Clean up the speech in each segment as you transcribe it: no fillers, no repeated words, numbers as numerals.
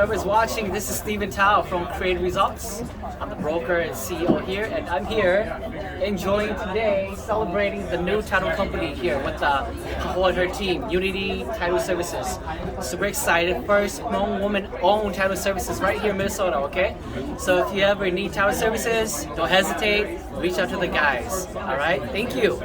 whoever's watching, this is Stephen Tao from Creative Results. I'm the broker and CEO here, and I'm here enjoying today, celebrating the new title company here with Pahoa and her team, Unity Title Services. Super excited. First Hmong woman-owned title services right here in Minnesota, okay? So if you ever need title services, don't hesitate, reach out to the guys, all right? Thank you.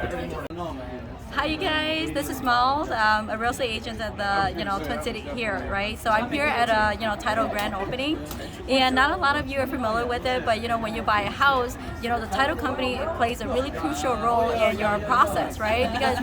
Hi you guys, this is Mal, a real estate agent at the Twin City here, right? So I'm here at a title grand opening, and not a lot of you are familiar with it, but when you buy a house, the title company plays a really crucial role in your process, right? Because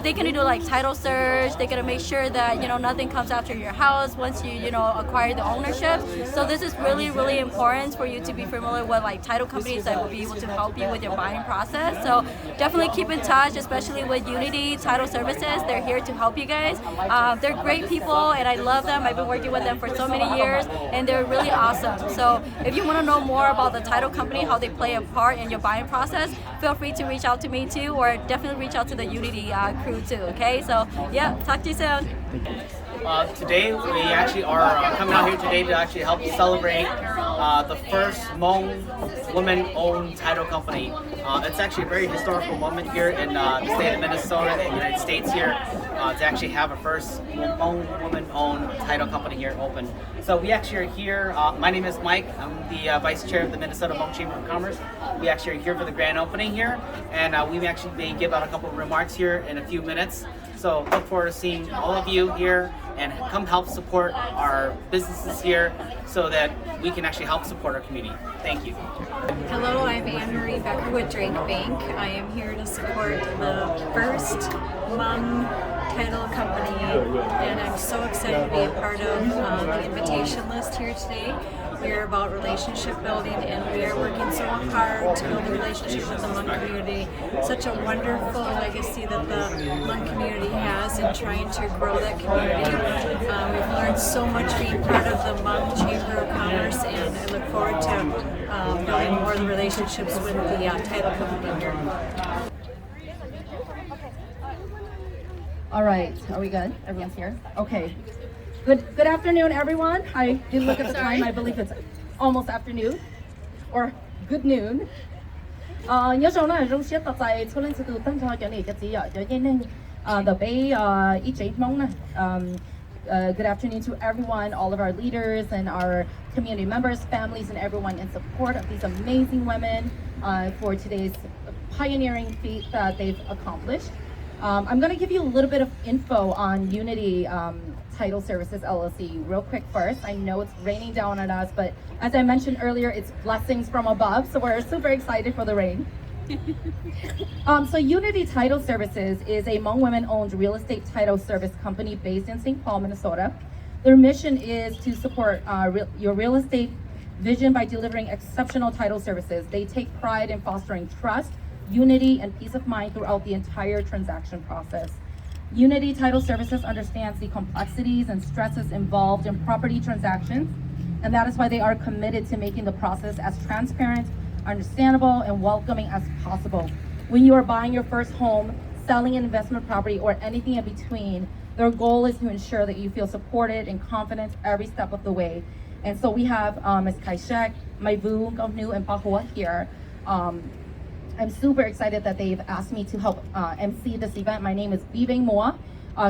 they're gonna do like title search, they're gonna make sure that nothing comes after your house once you acquire the ownership. So this is really important for you to be familiar with like title companies that will be able to help you with your buying process. So definitely keep in touch, especially with Unity Title Services. They're here to help you guys. They're great people and I love them. I've been working with them for so many years and they're really awesome. So if you want to know more about the title company, how they play a part in your buying process, feel free to reach out to me too, or definitely reach out to the Unity crew too, okay? So yeah, talk to you soon. Today we actually are coming out here today to actually help celebrate the first Hmong woman-owned title company. It's actually a very historical moment here in the state of Minnesota and the United States here to actually have a first Hmong woman-owned title company here open. So we actually are here. My name is Mike. I'm the vice chair of the Minnesota Hmong Chamber of Commerce. We actually are here for the grand opening here, and we actually may give out a couple of remarks here in a few minutes. So look forward to seeing all of you here and come help support our businesses here so that we can actually help support our community. Thank you. Hello, I'm Anne-Marie Becker with Drake Bank. I am here to support the first Hmong title company, and I'm so excited to be a part of the invitation list here today. We are about relationship building, and we are working so hard to build a relationship with the Hmong community. Such a wonderful legacy that the Hmong community has in trying to grow that community. We've learned so much being part of the Hmong Chamber of Commerce, and I look forward to building more of the relationships with the title company here. All right, are we good? Everyone's here? Okay. Good afternoon, everyone. I did look at the time. I believe it's almost afternoon, or good noon. Nhớ sau này rung xếp tập tại số lên sự tự tăng cho này cái gì cho nên the bay ít chế mong nè. Good afternoon to everyone, all of our leaders and our community members, families, and everyone in support of these amazing women for today's pioneering feat that they've accomplished. I'm going to give you a little bit of info on Unity Title Services LLC real quick first. I know it's raining down on us, but as I mentioned earlier, it's blessings from above, so we're super excited for the rain. So Unity Title Services is a Hmong women-owned real estate title service company based in St. Paul, Minnesota. Their mission is to support your real estate vision by delivering exceptional title services. They take pride in fostering trust, unity, and peace of mind throughout the entire transaction process. Unity Title Services understands the complexities and stresses involved in property transactions, and that is why they are committed to making the process as transparent, understandable, and welcoming as possible. When you are buying your first home, selling an investment property, or anything in between, their goal is to ensure that you feel supported and confident every step of the way. And so we have Ms. Kaishek, Maivu, Gongnu, and Pahoa here. I'm super excited that they've asked me to help MC this event. My name is Biveng Moa.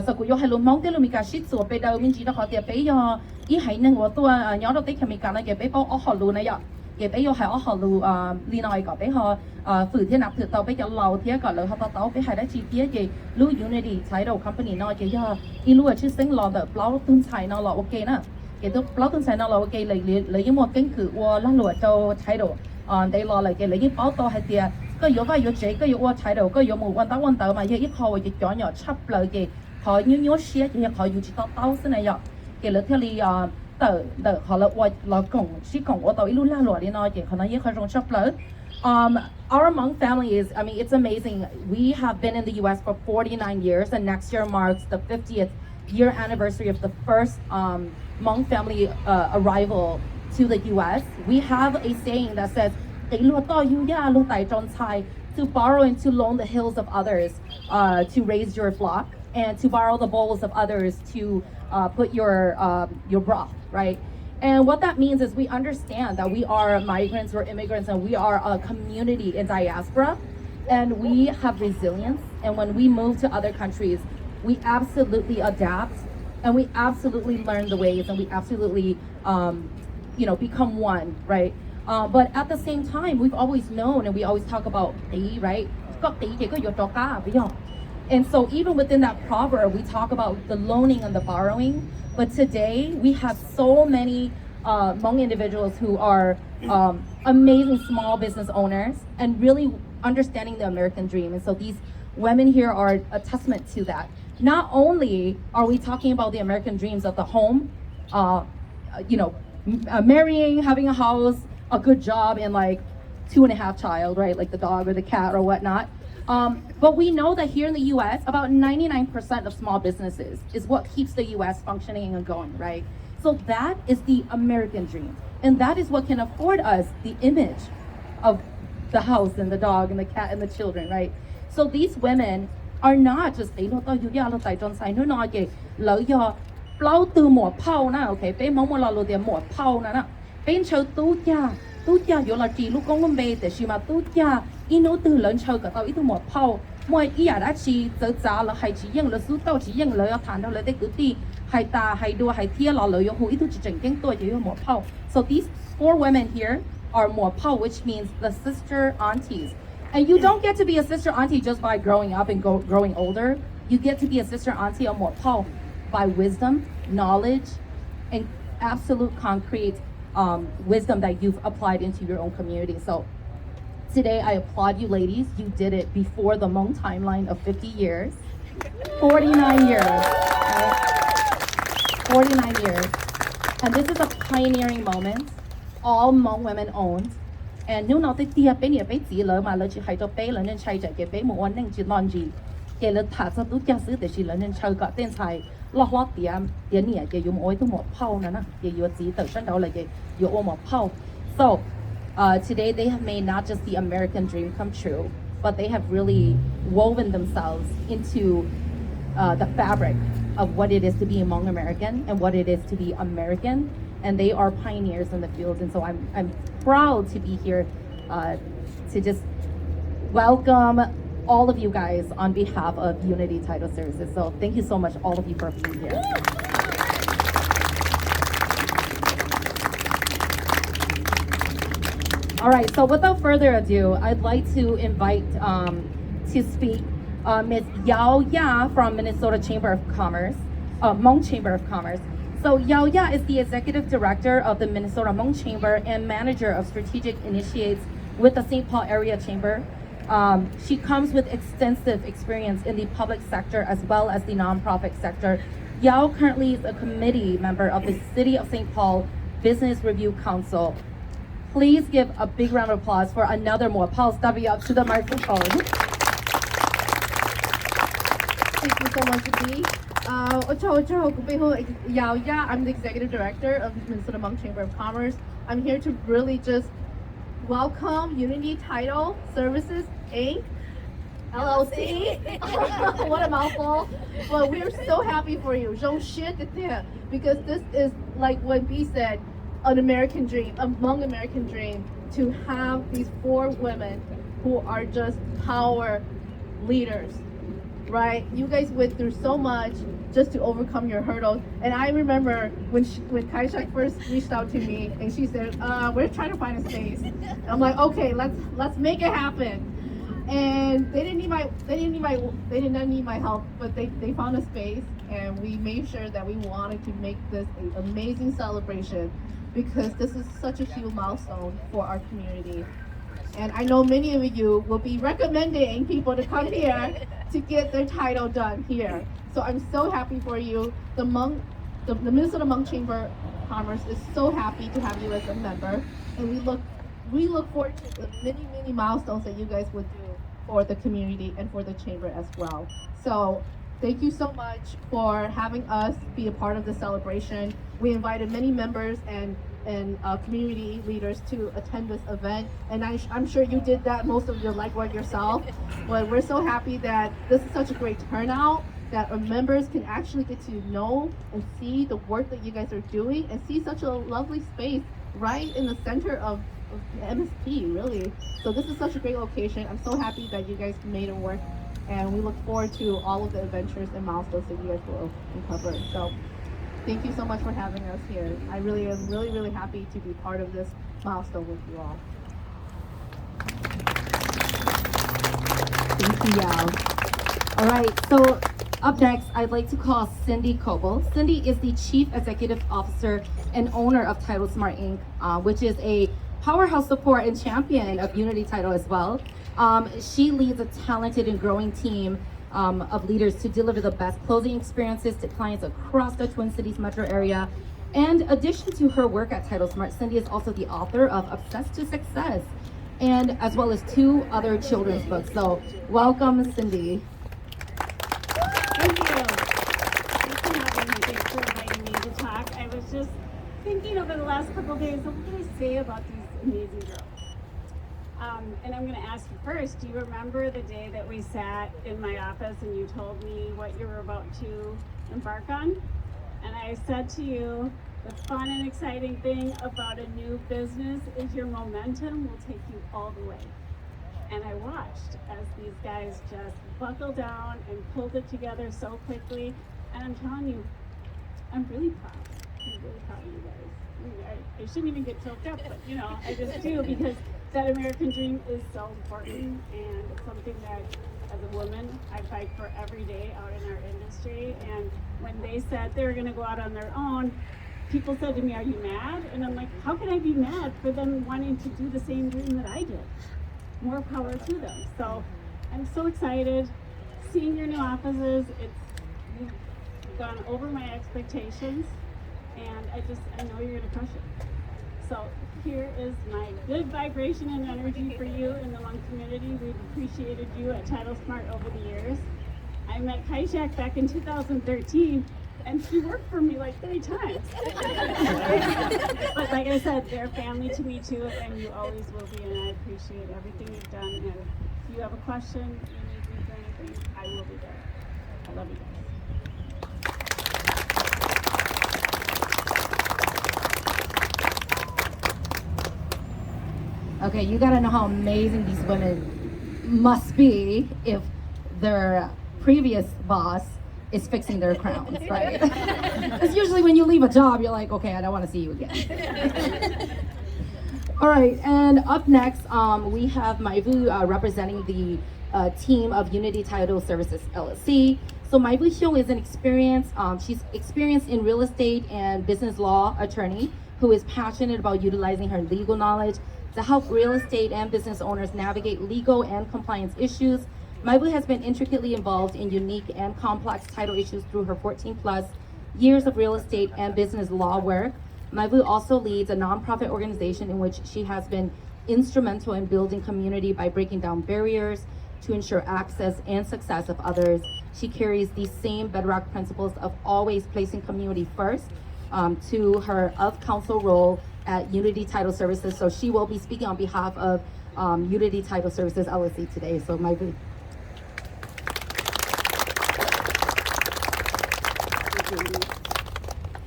So kuyo hello mong te lumika shit so pe da min ji da ho te pe yo I hai nang wo tua nyo do te khami ka na ke pe po o ho lu na ya ke pe yo hai o ho lu li noi ka pe ho phử thiên nạp thử tàu pe cho lâu thế cả lời ho tàu pe hai da chi tie ke lu Unity Title Company no ke yo I lu chữ sinh lo the plau tun chai no lo okay na ke to plau tun chai no lo okay lấy một cánh cửa wo la lu cho title they lo lại ke lấy bao to hai tia có yếu có yếu chế có yếu qua thái độ có yếu một quan tàu mà giờ ít họ chỉ chọn nhỏ chấp lời kì họ nhớ xe thì họ yếu chỉ tao thế này vậy kì là theo li tờ họ là cổng chỉ cổng của tàu ít luôn la lụa đi nói kì họ nói họ rong chấp lời. Our Hmong family is, I mean, it's amazing. We have been in the U.S. for 49 years, and next year marks the 50th year anniversary of the first Hmong family arrival to the U.S. We have a saying that says, to borrow and to loan the hills of others to raise your flock, and to borrow the bowls of others to put your broth, right? And what that means is we understand that we are migrants, we're immigrants, and we are a community in diaspora, and we have resilience. And when we move to other countries, we absolutely adapt, and we absolutely learn the ways, and we absolutely, become one, right? But at the same time, we've always known, and we always talk about tỷ, right? And so even within that proverb, we talk about the loaning and the borrowing. But today, we have so many Hmong individuals who are amazing small business owners and really understanding the American dream. And so these women here are a testament to that. Not only are we talking about the American dreams of the home, marrying, having a house, a good job, and like 2.5 child, right? Like the dog or the cat or whatnot. But we know that here in the US, about 99% of small businesses is what keeps the US functioning and going, right? So that is the American dream. And that is what can afford us the image of the house and the dog and the cat and the children, right? So these women are not just okay, tú cha yo là chỉ lúc con bê để xí mà tú cha ino từ lớn chơi cả tao ít một phao mọi ý đã chỉ giờ giá là hay chỉ riêng là số tao chỉ riêng là thản đâu là để cứ ti hay ta hay đua hay thia là lợi dụng ít tu chỉ chỉnh tiếng tuổi chỉ một phao. So these 4 women here are more phao, which means the sister aunties. And you don't get to be a sister auntie just by growing up and growing older. You get to be a sister auntie or more phao by wisdom, knowledge, and absolute concrete wisdom that you've applied into your own community. So today I applaud you ladies. You did it before the Hmong timeline of 50 years. 49 years. Right? 49 years. And this is a pioneering moment. All Hmong women owned. And nếu nào tới tia bé nhà bé chỉ lỡ mà lỡ chỉ hay cho bé lỡ nên chạy chạy cái bé một anh nên chỉ non gì cái lỡ thả ra tú cha xứ để chỉ lỡ nên chơi cả tên xài lót tiệm tiền nhà cái dùng ôi tú một phao nữa nè cái dùng chỉ tự身đó là cái dùng một phao. So today they have made not just the American dream come true, but they have really woven themselves into the fabric of what it is to be Hmong American and what it is to be American. And they are pioneers in the field, and so I'm proud to be here to just welcome all of you guys on behalf of Unity Title Services. So thank you so much, all of you, for being here. All right, so without further ado, I'd like to invite to speak Ms. Yao Ya from Minnesota Chamber of Commerce, Hmong Chamber of Commerce. So Yao Ya is the Executive Director of the Minnesota Hmong Chamber and Manager of Strategic Initiates with the St. Paul Area Chamber. She comes with extensive experience in the public sector as well as the nonprofit sector. Yao currently is a committee member of the City of St. Paul Business Review Council. Please give a big round of applause for another more Paul stepping up to the microphone. Thank you so much, Dee. Yao Ya, I'm the Executive Director of the Minnesota Hmong Chamber of Commerce. I'm here to really just welcome Unity Title Services, Inc., LLC. What a mouthful. But we're so happy for you. Because this is, like what B said, an American dream, a Hmong American dream, to have these 4 women who are just power leaders. Right? You guys went through so much just to overcome your hurdles. And I remember when Kai-shek first reached out to me and she said, we're trying to find a space. And I'm like, okay, let's make it happen. And they did not need my help, but they found a space, and we made sure that we wanted to make this an amazing celebration because this is such a huge milestone for our community. And I know many of you will be recommending people to come here to get their title done here. So I'm so happy for you. The Minnesota Hmong Chamber of Commerce is so happy to have you as a member, and we look forward to the many milestones that you guys would do for the community and for the chamber as well. So thank you so much for having us be a part of the celebration. We invited many members and community leaders to attend this event, and I'm sure you did that most of your legwork yourself. But we're so happy that this is such a great turnout, that our members can actually get to know and see the work that you guys are doing and see such a lovely space right in the center of MSP, really. So this is such a great location. I'm so happy that you guys made it work, and we look forward to all of the adventures and milestones that you guys will uncover. So thank you so much for having us here. I really am really happy to be part of this milestone with you all. Thank you, Yao. All right, so up next, I'd like to call Cindy Coble. Cindy is the Chief Executive Officer and owner of Title Smart Inc., which is a powerhouse support and champion of Unity Title as well. She leads a talented and growing team of leaders to deliver the best closing experiences to clients across the Twin Cities metro area. And in addition to her work at Title Smart, Cindy is also the author of Obsessed to Success, and as well as 2 other children's books. So welcome, Cindy. Thank you. Thanks for having me. Thanks for inviting me to talk. I was just thinking over the last couple of days, what can I say about these amazing girls? And I'm going to ask you first, do you remember the day that we sat in my office and you told me what you were about to embark on? And I said to you, the fun and exciting thing about a new business is your momentum will take you all the way. And I watched as these guys just buckled down and pulled it together so quickly. And I'm telling you, I'm really proud. I'm really proud of you guys. I mean, I shouldn't even get choked up, but you know, I just do, because that American dream is so important, and it's something that as a woman I fight for every day out in our industry. And when they said they were going to go out on their own, people said to me, are you mad? And I'm like, how can I be mad for them wanting to do the same dream that I did? More power to them. So I'm so excited. Seeing your new offices, you've gone over my expectations, and I know you're gonna crush it. So here is my good vibration and energy for you in the Hmong community. We've appreciated you at Title Smart over the years. I met Kaishak back in 2013, and she worked for me like 3 times. But like I said, they're family to me too, and you always will be, and I appreciate everything you've done. And if you have a question, you need me for anything, I will be there. I love you guys. Okay, you gotta know how amazing these women must be if their previous boss is fixing their crowns, right? Because usually when you leave a job, you're like, okay, I don't want to see you again. All right, and up next, we have Maivu representing the team of Unity Title Services LLC. So Maivu Hill is she's experienced in real estate and business law attorney who is passionate about utilizing her legal knowledge to help real estate and business owners navigate legal and compliance issues. Maivu has been intricately involved in unique and complex title issues through her 14+ years of real estate and business law work. Maivu also leads a nonprofit organization in which she has been instrumental in building community by breaking down barriers to ensure access and success of others. She carries these same bedrock principles of always placing community first to her of counsel role at Unity Title Services. So she will be speaking on behalf of Unity Title Services LLC today. So Maivu.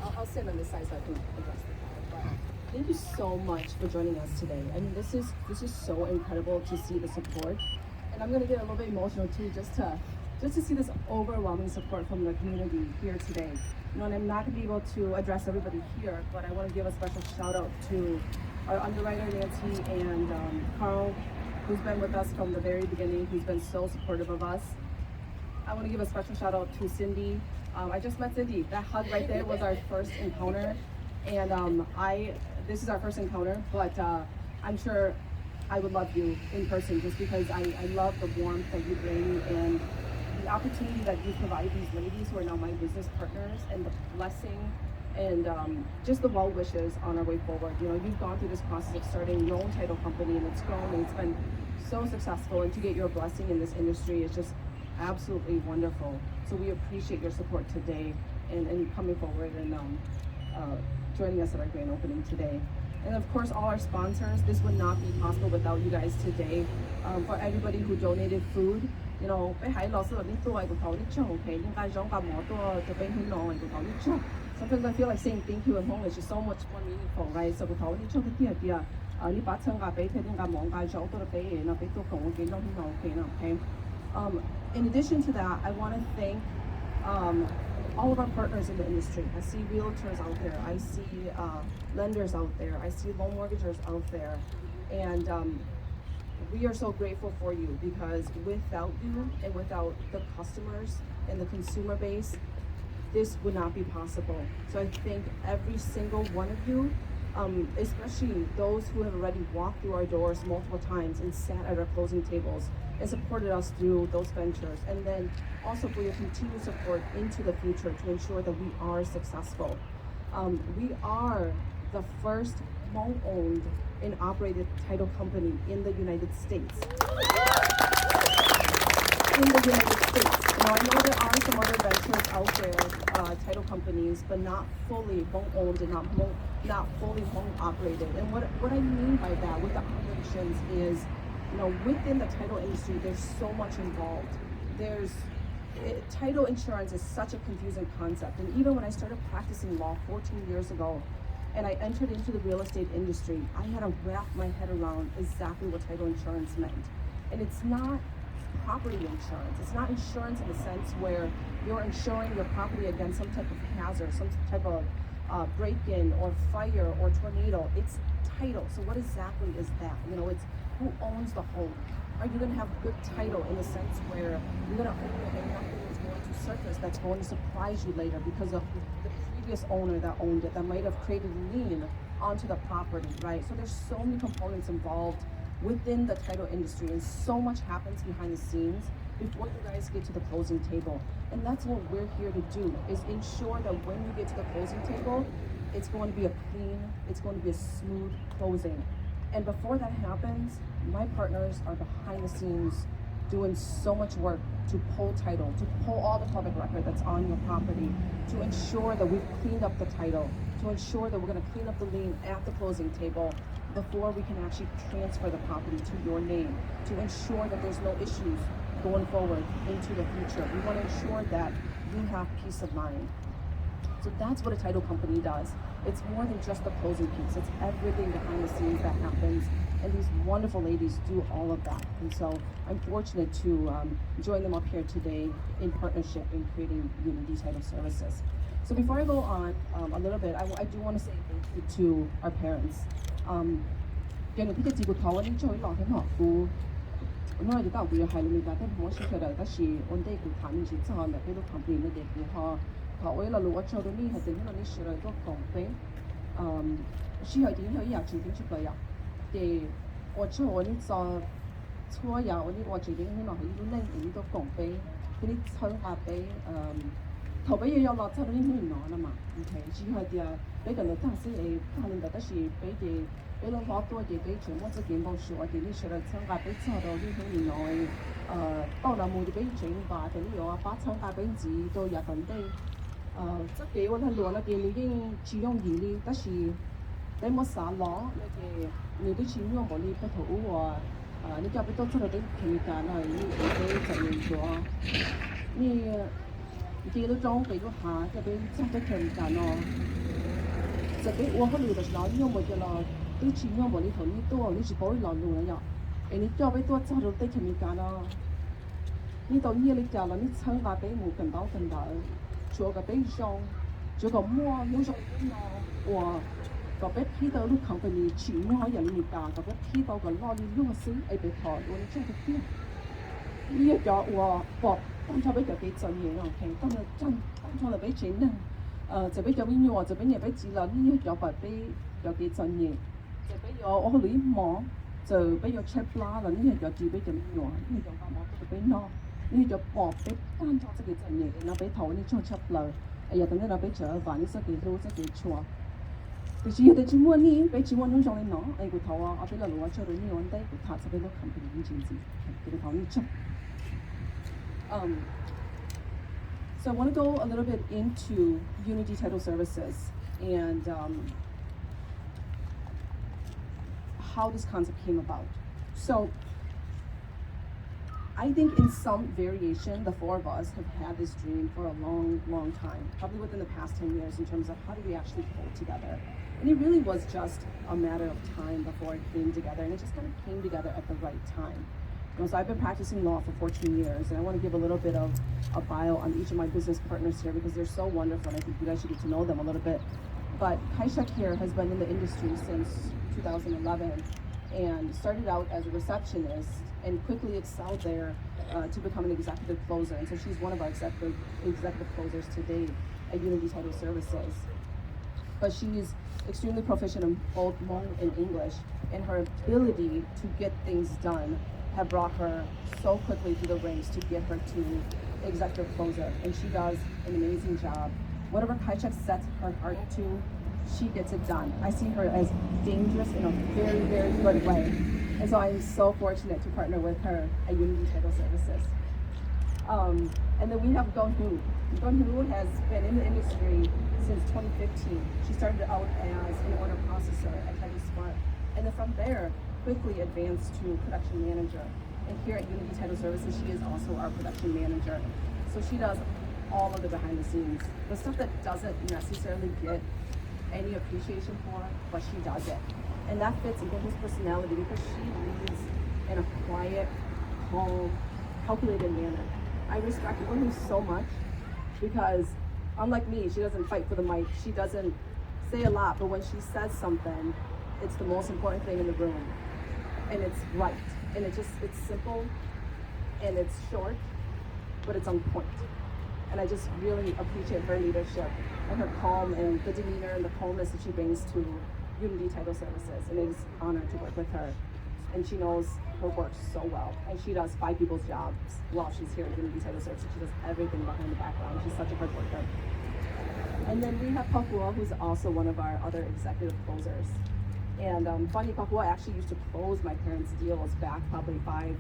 I'll stand on this side so I can address the crowd. Thank you so much for joining us today. I mean, this is so incredible to see the support, and I'm gonna get a little bit emotional too, just to see this overwhelming support from the community here today. You know, and I'm not gonna be able to address everybody here, but I want to give a special shout out to our underwriter Nancy and Carl, who's been with us from the very beginning, who's been so supportive of us. I want to give a special shout out to Cindy. I just met Cindy. That hug right there was our first encounter, and this is our first encounter, but I'm sure I would love you in person just because I love the warmth that you bring and the opportunity that you provide these ladies who are now my business partners, and the blessing and just the well wishes on our way forward. You know, you've gone through this process of starting your own title company, and it's grown and it's been so successful, and to get your blessing in this industry is just absolutely wonderful. So we appreciate your support today and coming forward and joining us at our grand opening today. And of course, all our sponsors, this would not be possible without you guys today. For everybody who donated food, 被海老师你多一个头你做 OK， 应该讲咁我多就俾佢攞一个头你做。Sometimes I feel like saying thank you at home is just so much more meaningful, right? 十個頭你做啲啊，你把親家俾佢點解網界咗多俾嘢啦，俾多共我幾多啲 OK 啦 ，OK。In addition to that, I want to thank all of our partners in the industry. I see realtors out there, I see lenders out there, I see loan mortgagers out there, and we are so grateful for you because without you and without the customers and the consumer base, this would not be possible. So I thank every single one of you, especially those who have already walked through our doors multiple times and sat at our closing tables and supported us through those ventures. And then also for your continued support into the future to ensure that we are successful. We are the first Hmong-owned and operated title company in the United States. In the United States. Now I know there are some other ventures out there, title companies, but not fully Hmong-owned and not fully Hmong-operated. And what I mean by that with the operations is, within the title industry, there's so much involved. Title insurance is such a confusing concept. And even when I started practicing law 14 years ago, and I entered into the real estate industry, I had to wrap my head around exactly what title insurance meant. And it's not property insurance. It's not insurance in the sense where you're insuring your property against some type of hazard, some type of break-in or fire or tornado. It's title. So what exactly is that? It's who owns the home. Are you going to have good title in the sense where you're going to own it and nothing is going to surface that's going to surprise you later because of the previous owner that owned it that might have created a lien onto the property, right? So there's so many components involved within the title industry, and so much happens behind the scenes before you guys get to the closing table. And that's what we're here to do, is ensure that when you get to the closing table, it's going to be a clean, it's going to be a smooth closing. And before that happens, my partners are behind the scenes doing so much work to pull title, to pull all the public record that's on your property, to ensure that we've cleaned up the title, to ensure that we're going to clean up the lien at the closing table before we can actually transfer the property to your name, to ensure that there's no issues going forward into the future. We want to ensure that you have peace of mind. So that's what a title company does. It's more than just the closing piece. It's everything behind the scenes that happens. And these wonderful ladies do all of that. And so I'm fortunate to join them up here today in partnership in creating Unity Title Services. So before I go on a little bit, I do want to say thank you to our parents. อย่างที่จะจีบเขาวันนี้ช่วยหลอกให้หอกกูเมื่อจะต้องวิวไฮล์มีการที่ผมชื่อเธอแต่ชีวันเด็กกูถามชีสอนแบบให้ลูกทำปีไม่เด็กกูเขาไว้เรารู้ว่าโชว์ตรงนี้เขาเป็นที่เรานี่ชื่อเลยก็กองเป็นชีเหตุที่เขาอยากจีบที่ชื่อเลยแต่我โชว์วันนี้จะช่วยอย่างวันนี้我จีบที่เราให้ลูกเล่นอันนี้ก็กองเป็นทีนี้ช่วยอาไป頭俾嘢有落差，你唔攞啦嘛，OK， 只係啲俾人哋當時誒，可能覺得是俾到好多嘢俾全部都見到數，我哋呢數嚟參加俾差到呢幾年內，到啦冇啲俾整吧，等於我把參加俾字到日本啲，即係我睇落啦，啲已經使用易啲，但是你冇啥攞，你啲錢用冇你不同喎，你叫俾多出嚟啲期間啊，你就用咗，你。記到裝備都下，就俾執得強緊咯。就俾我嗰度就攞呢個冇嘅咯，啲錢用冇呢頭呢多，呢是保攞路嚟呀。誒你交俾多執到啲強緊咯。呢度呢你交啦，你參加俾冇更多，做個俾上，做個摸有上邊咯。哇，個俾批到碌球嘅你錢摸可以你價，個俾批到個攞你碌先，誒俾台我哋做個邊。呢一個我博。當初俾就幾盡嘢咯，其實當初就俾錢啦，就俾咗邊樣，就俾嘢俾錢啦，呢有白俾有幾盡嘢，就俾咗我去亂望，就俾咗 check 啦，呢有住俾咗邊樣，呢就咁我就俾攞，呢就博俾單初即幾盡嘢，然後俾頭呢出 check 啦，又等你攞俾咗飯呢識幾多識幾錯，但是有啲錢揾呢，俾錢揾通上你攞，誒個頭啊，我俾落路我出到呢揾低個塔就俾到冚佢啲錢字，個頭呢出。So I want to go a little bit into Unity Title Services and how this concept came about. So I think in some variation, the four of us have had this dream for a long, long time, probably within the past 10 years in terms of how do we actually pull it together. And it really was just a matter of time before it came together, and it just kind of came together at the right time. So I've been practicing law for 14 years, and I want to give a little bit of a bio on each of my business partners here because they're so wonderful, and I think you guys should get to know them a little bit. But Kaishek here has been in the industry since 2011 and started out as a receptionist and quickly excelled there to become an executive closer. And so she's one of our executive closers today at Unity Title Services. But she's extremely proficient in both Hmong and English, and her ability to get things done have brought her so quickly through the ranks to get her to executive closer. And she does an amazing job. Whatever Kaishek sets her heart to, she gets it done. I see her as dangerous in a very, very good way. And so I'm so fortunate to partner with her at Unity Title Services. And then we have Gonhu. Gonhu has been in the industry since 2015. She started out as an order processor at Title Smart. And then from there, quickly advanced to production manager. And here at Unity Title Services, she is also our production manager. So she does all of the behind the scenes, the stuff that doesn't necessarily get any appreciation for, but she does it. And that fits into his personality because she leads in a quiet, calm, calculated manner. I respect Gonhu so much because unlike me, she doesn't fight for the mic. She doesn't say a lot, but when she says something, it's the most important thing in the room. And it's right. And it's simple and it's short, but it's on point. And I just really appreciate her leadership and her calm and the demeanor and the calmness that she brings to Unity Title Services. And it is an honor to work with her. And she knows her work so well. And she does 5 people's jobs while she's here at Unity Title Services. She does everything behind the background. She's such a hard worker. And then we have Papua, who's also one of our other executive closers. And funny, Papua actually used to close my parents' deals back probably 5,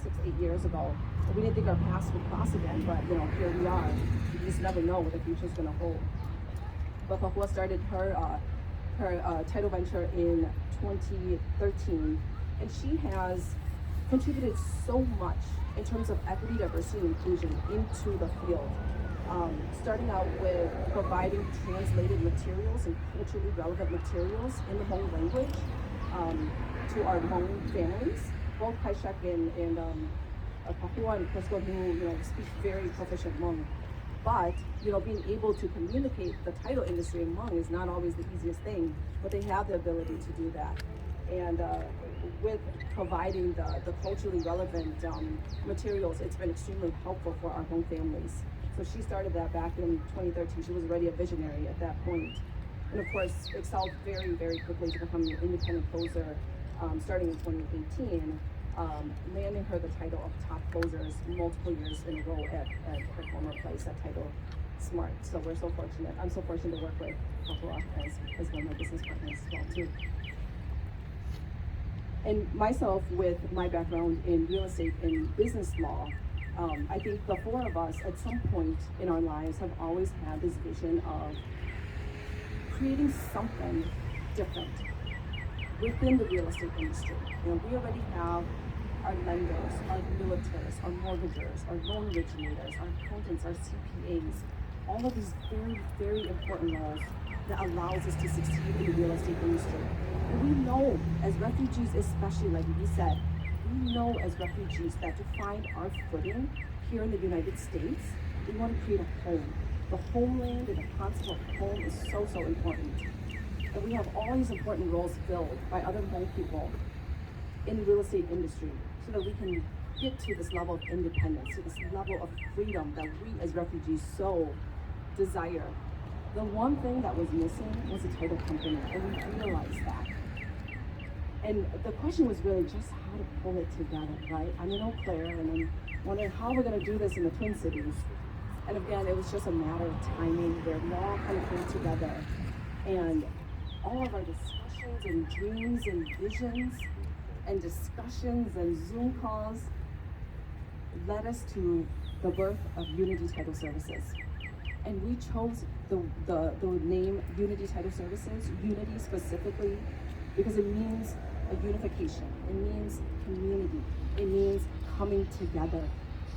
6, 8 years ago. And we didn't think our paths would cross again, but here we are. You just never know what the future's gonna hold. But Papua started her title venture in 2013, and she has contributed so much in terms of equity, diversity, and inclusion into the field. Starting out with providing translated materials and culturally relevant materials in the Hmong language to our Hmong families. Both Kaishek and Papua and Presco, who speak very proficient Hmong. But being able to communicate the title industry in Hmong is not always the easiest thing, but they have the ability to do that. And with providing the culturally relevant materials, it's been extremely helpful for our Hmong families. So she started that back in 2013. She was already a visionary at that point. And of course, excelled very, very quickly to become an independent closer starting in 2018, landing her the title of top closers multiple years in a row at her former place at Title Smart. So we're so fortunate. I'm so fortunate to work with Papua as one of my business partners as well too. And myself, with my background in real estate and business law, I think the 4 of us at some point in our lives have always had this vision of creating something different within the real estate industry. We already have our lenders, our realtors, our mortgagers, our loan originators, our accountants, our CPAs, all of these very, very important roles that allows us to succeed in the real estate industry. And we know as refugees, especially like we said, we know as refugees that to find our footing here in the United States, we want to create a home. The homeland and the concept of home is so, so important. And we have all these important roles filled by other Hmong people in the real estate industry so that we can get to this level of independence, to this level of freedom that we as refugees so desire. The one thing that was missing was a title company, and we realized that. And the question was really just how to pull it together, right? I'm in Eau Claire, and I'm wondering how we're going to do this in the Twin Cities. And again, it was just a matter of timing where we all kind of came together, and all of our discussions and dreams and visions and discussions and Zoom calls led us to the birth of Unity Title Services. And we chose the name Unity Title Services, Unity specifically, because it means a unification. It means community. It means coming together.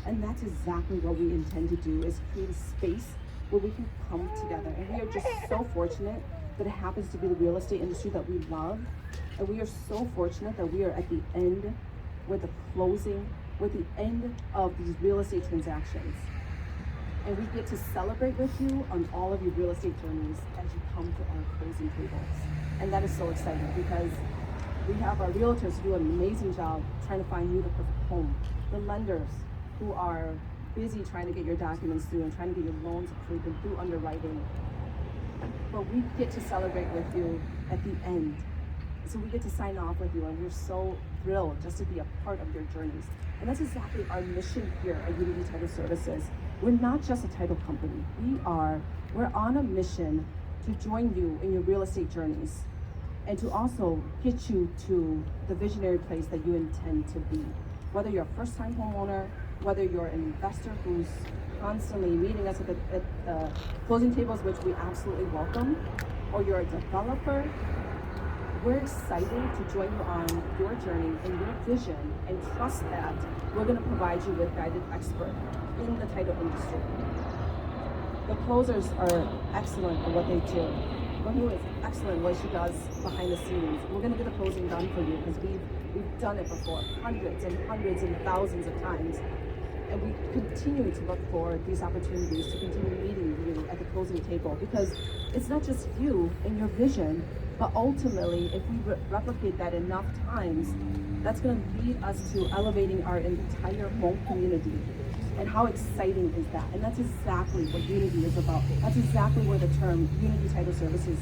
And that's exactly what we intend to do, is create a space where we can come together. And we are just so fortunate that it happens to be the real estate industry that we love. And we are so fortunate that we are at the end, we're the closing, we're the end of these real estate transactions. And we get to celebrate with you on all of your real estate journeys as you come to our closing tables. And that is so exciting because we have our realtors do an amazing job trying to find you the perfect home. The lenders who are busy trying to get your documents through and trying to get your loans approved and through underwriting. But we get to celebrate with you at the end. So we get to sign off with you, and we're so thrilled just to be a part of your journeys. And that's exactly our mission here at Unity Title Services. We're not just a title company. We're on a mission to join you in your real estate journeys and to also get you to the visionary place that you intend to be. Whether you're a first-time homeowner, whether you're an investor who's constantly meeting us at the closing tables, which we absolutely welcome, or you're a developer, we're excited to join you on your journey and your vision, and trust that we're going to provide you with guided expert in the title industry. The closers are excellent at what they do. Mahu is excellent what she does behind the scenes. We're going to get the closing done for you because we've done it before, hundreds and thousands of times. And we continue to look for these opportunities to continue meeting you at the closing table, because it's not just you and your vision, but ultimately, if we replicate that enough times, that's going to lead us to elevating our entire home community. And how exciting is that? And that's exactly what Unity is about. That's exactly where the term Unity Title Services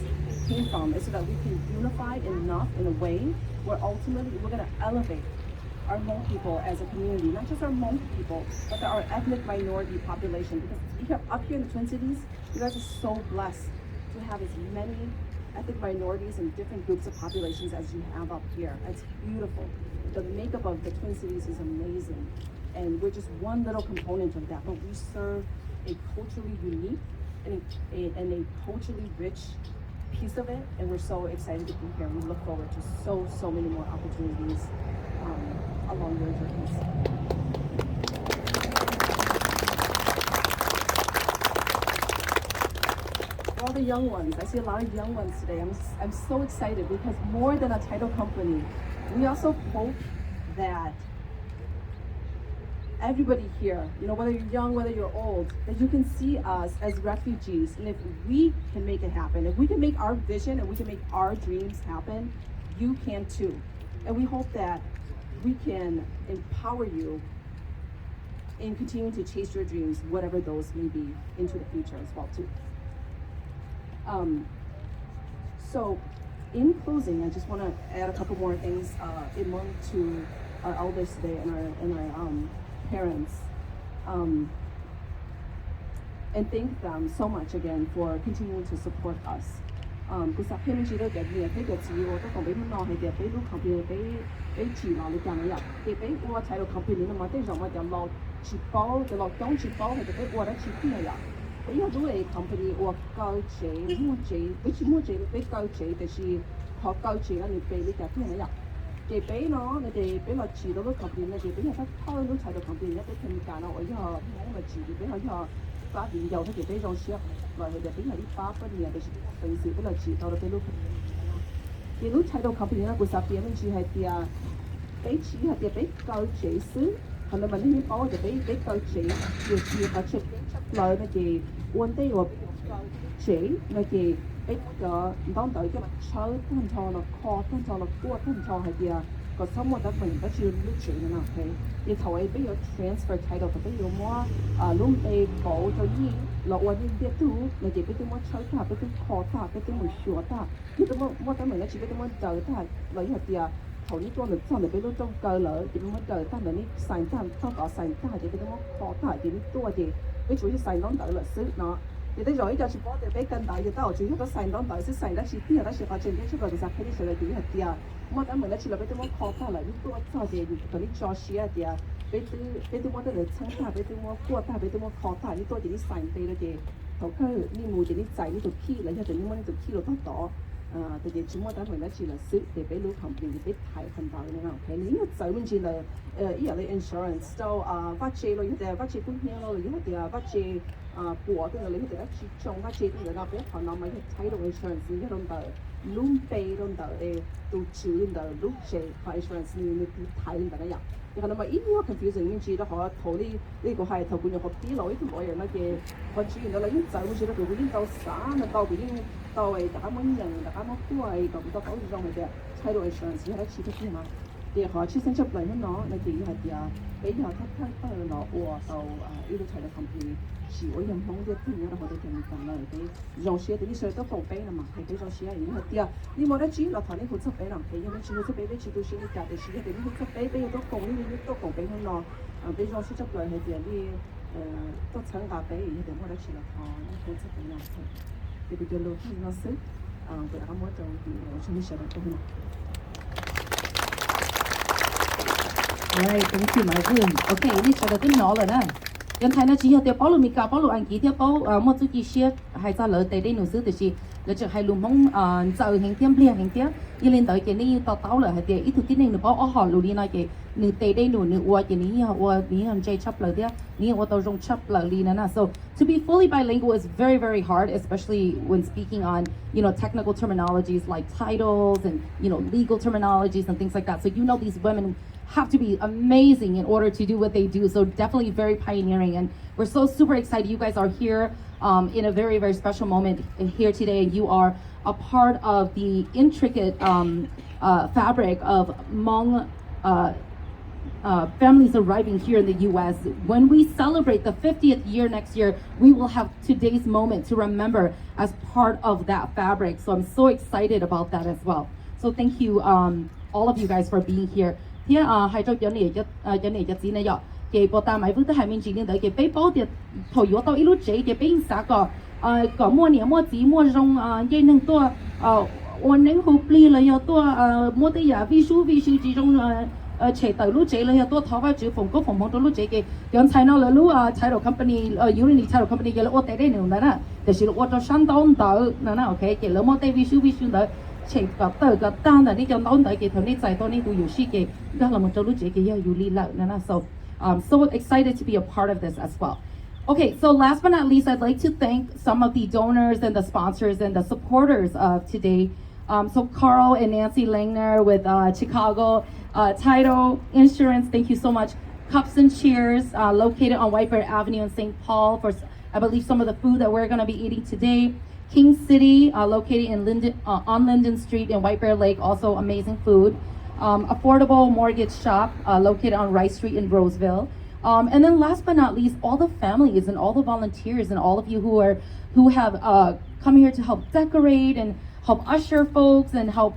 came from, is so that we can unify enough in a way where ultimately we're going to elevate our Hmong people as a community, not just our Hmong people, but our ethnic minority population. Because up here in the Twin Cities, you guys are so blessed to have as many ethnic minorities and different groups of populations as you have up here. It's beautiful. The makeup of the Twin Cities is amazing. And we're just one little component of that, but we serve a culturally unique and a culturally rich piece of it, and we're so excited to be here. We look forward to so many more opportunities along your journeys. For all the young ones, I see a lot of young ones today. I'm so excited because more than a title company, we also hope that everybody here, whether you're young, whether you're old, that you can see us as refugees. And if we can make it happen, if we can make our vision and we can make our dreams happen, you can too. And we hope that we can empower you in continuing to chase your dreams, whatever those may be, into the future as well too. So in closing, I just want to add a couple more things to our elders today and our parents, and thank them so much again for continuing to support us. 其實偏住都嘅嘢，呢個字我都講俾佢攞係嘅，俾ลูกcompany 俾住攞你講入，嘅俾我睇到 company 啦嘛，啲人我就攞住包就攞當住包係就俾我得住邊係啊，俾我都係 company 我交錢，我錢，俾錢我錢，俾交錢就是學交錢啊，你俾你就邊係入。嘅俾咯，你哋俾落住到個 company 咧，嘅俾人得偷到睇到 company 咧，俾佢揀啦，我以後我咪住嘅俾佢以後發現有佢哋俾種錢來佢哋俾佢啲巴不嘅，就是平時俾落住到到俾ลูก嘅ลูก睇到 company 咧，佢十點住係啲啊，俾錢係啲俾夠錢先，係咪問啲包就俾夠錢，要住發出來咪嘅換啲話夠錢咪嘅。俾個唔當隊嘅抽吞錯落殼吞錯落鍋吞錯係啲啊個生活得mình不住碌錢啊，OK？你頭係俾個 transfer 睇到，俾個麼攞俾保咗依落วันนี้เดี๋ยวดู咪เดี๋ยวไปดู麼抽他，ไปดู殼他，ไปดู麼學他，你ดู麼得mình一次ไปดู麼就他，嚟係啲啊頭呢個就真係俾到中夠啦，點麼就得咪呢曬單當個曬單係俾到麼殼他點多啲，俾做啲曬當隊啦先嗱。你哋容易就全部我哋俾更大嘅得，我最多細當大先細得次啲，有得時發展啲出嚟其實佢啲水嚟點係啲啊，我等問得次嚟俾啲我擴翻嚟啲多多啲，同啲再試一啲啊，俾啲我得嚟撐翻，俾啲我過翻，俾啲我擴翻，啲多啲啲細啲嗰啲，頭區呢冇啲啲仔呢度 key 嚟，一陣呢我呢度 key 到多多，特别周末单位呢，只了是特别路 company 特别太很大的那种，可能因为走进去了，伊有的 insurance 就發借咯，伊哋發借半年咯，伊哋發借過嘅你哋一注重發借啲嘅，比如可能咪睇到 insurance 呢種的，loan pay 種的都住的 loan pay insurance 呢啲睇的呀。可能咪依個 confusing 因住得可投呢個係投半年學啲咯，呢啲冇人乜嘅，我主要啦，因走住咧，佢已經到散啦，到已經到係大家冇人，大家冇貴咁多保障嘅啫，睇到 insurance 係一次嘅嘛。เดี๋ยวขอชื่อเส้นจับไหลให้น้องในปีหัดยาไปหาทักทายเปิดเนาะวัวเอาอีลูกชายในคำพีchỉ có nhầm không được thì nó có thể thành công là cái dòng xe thì đi chơi tốc độ bé là mà cái dòng xe này hết tia nhưng mà đó chỉ là thằng này hút sắp bé làm cái nhưng mà chỉ hút sắp bé chỉ tôi chỉ cả để chỉ để hút sắp bé bây giờ tốc độ đi tốc độ bé hơn nó bây giờ sẽ chấp lại hết tia đi tốc sáng cả bé thì để mà đó chỉ là thằng hút sắp bé làm thôi thì bây giờ lúc nó sức bây giờ muốn trong thì chúng mình sẽ được không Alright, thank you, Marvin. Okay, ini sudah tu nol lah, nah. Yang Thai nak cakap tiap palu mika palu angki tiap palu mau tu kisah hai ta lỡ tới đây nụ xứ từ chi lỡ chừng hai lùm hông giờ hình tiêm lia hình tiêm như lên tới cái này tao tao lỡ hai tiệt ít thứ tí này nụ bao họ lù đi nói cái nụ tới đây nụ qua cái này qua ní hàng chay chắp lỡ tiệt ní qua tao rong chắp lỡ đi nè so to be fully bilingual is very very hard, especially when speaking on technical terminologies like titles and legal terminologies and things like that. So these women have to be amazing in order to do what they do. So definitely very pioneering, and we're so super excited you guys are here in a very very special moment here today. You are a part of the intricate fabric of Hmong families arriving here in the U.S. When we celebrate the 50th year next year, we will have today's moment to remember as part of that fabric. So I'm so excited about that as well. So thank you all of you guys for being here. Thì hai chỗ cho này chỉ này giờ cái bộ ta máy vừa tới hai miền chỉ nên tới cái bể bao thì thổi gió tao ít lúc chế cái bể xã có mua nè mua chỉ mua rong dây nâng tua ôn nâng hộp ly là giờ tua mua tới giờ ví dụ chỉ trong chế tới lúc chế là giờ tua tháo vào chữ phòng có phòng phòng trong lúc chế cái còn China là lúc title company Unity title company cái là ô tế đây nữa nè để chỉ là ô cho sang đông tới nè ok cái là mua tới ví dụ tới chế có tờ có tan là đi cho đông tới cái thằng này giải tôi này tôi hiểu cái đó là một trong lúc chế cái giờ Unity là nè so so excited to be a part of this as well. Okay, so last but not least, I'd like to thank some of the donors and the sponsors and the supporters of today. So Carl and Nancy Langner with Chicago Title Insurance, thank you so much. Cups and Cheers, located on Whitebear Avenue in St. Paul for, I believe, some of the food that we're going to be eating today. King City, located in on Linden Street in Whitebear Lake, also amazing food. Affordable Mortgage Shop, located on Rice Street in Roseville. And then last but not least, all the families and all the volunteers and all of you who have come here to help decorate and help usher folks and help,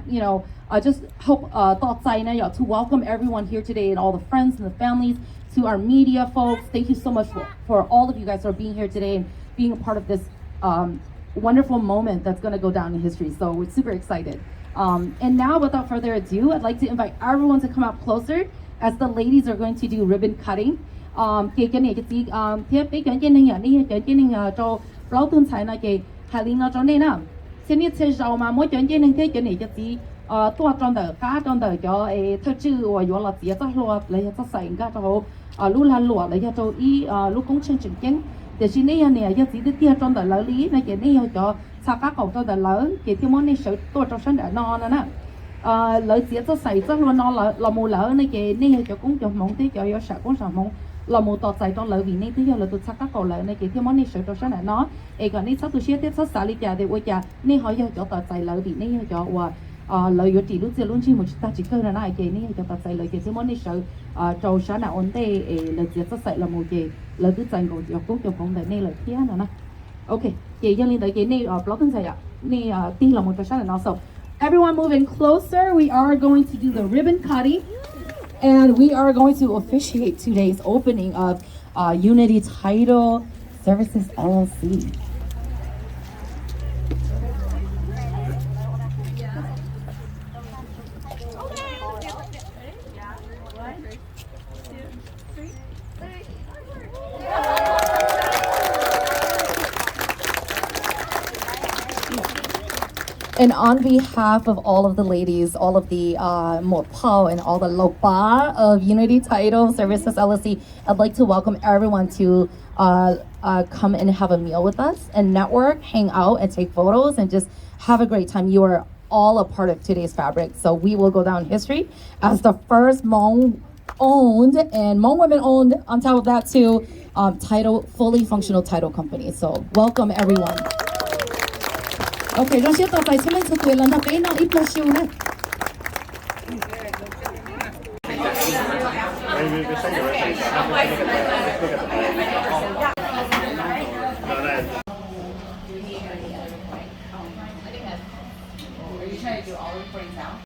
just help to welcome everyone here today and all the friends and the families, to our media folks. Thank you so much for all of you guys for being here today and being a part of this wonderful moment that's going to go down in history. So we're super excited. And now, without further ado, I'd like to invite everyone to come up closer as the ladies are going to do ribbon cutting. Cái này cái gì tiếp cái này này cho lão tuần sai này cái hai linh nó cho nên nè xin đi chơi giàu mà mỗi cái này cái này cái gì tua trong đời cá trong đời cho thơ chữ và yo là tiếc cho lúa lấy cho sành cái cho lúa lan lúa lấy cho lúa công trình chỉnh kiến để xin này cái gì tiếc trong đời lớn lý này cái này cho sao các cậu trong đời lớn cái thì món này sợ tua trong sân đời non nè lợi tiếc cho sành cho lúa non là mù lỡ này cái này cho cũng cho mong tiếc cho yo sợ cũng sợ mong là một tọt giải trong lợi vì này thứ giờ là tôi sắc các cầu lợi này cái món này sợ cho sáng này nó còn này sắc tôi sẽ tiếp sắc xả đi chả để quay chả này họ giờ cho tọt giải lợi vì này cho lợi yo chỉ lúc giờ luôn chỉ một ta chỉ cơ là này cái này cho tọt giải lợi cái món này sợ trâu sáng nào ổn tê lợi chỉ sắc giải là một cái lợi cứ giải cầu cho cố cho phong đại này lợi kia nè ok cái dân lên tới cái này blog thân giải ạ này tin là một trâu sáng này nó so everyone moving closer, we are going to do the ribbon cutting. And we are going to officiate today's opening of Unity Title Services LLC. And on behalf of all of the ladies, all of the Mopao and all the Lopa of Unity Title Services LLC, I'd like to welcome everyone to come and have a meal with us and network, hang out and take photos and just have a great time. You are all a part of today's fabric. So we will go down history as the first Hmong owned and Hmong women owned, on top of that too, fully functional title company. So welcome everyone. OK， 讓先到第前面就對啦，那俾我一波笑咧。Are you trying to do all the recordings now?